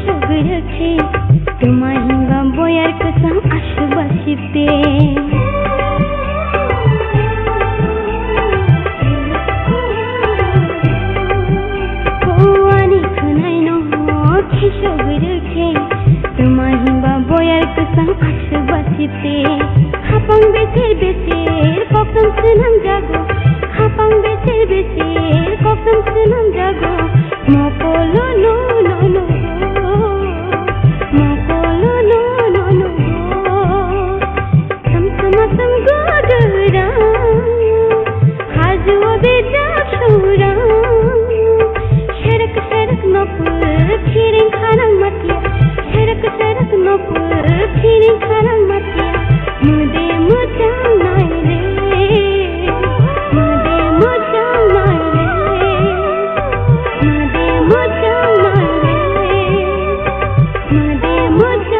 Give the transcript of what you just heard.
रखे तुम्हारी बोयर कसम आशुबासिते आनी खुनाई नो रखे तुम्हारी बोयर कसम आशुबासिते हापं बेसेर कखम सुनाम जागो हापं बेसेर कखम सुनाम जागो मकलो नो नो नो मकलो नो नो नो सम गोदरा हाजुआ बेजा छोरा सड़क नपुर फिरिंग खाना मतिया सड़क नपुर फिरिंग खाना मतिया मुदे मुचा नाइले मुदे मुचा नाइले मुदे मुचा नाइले मुदे मुचा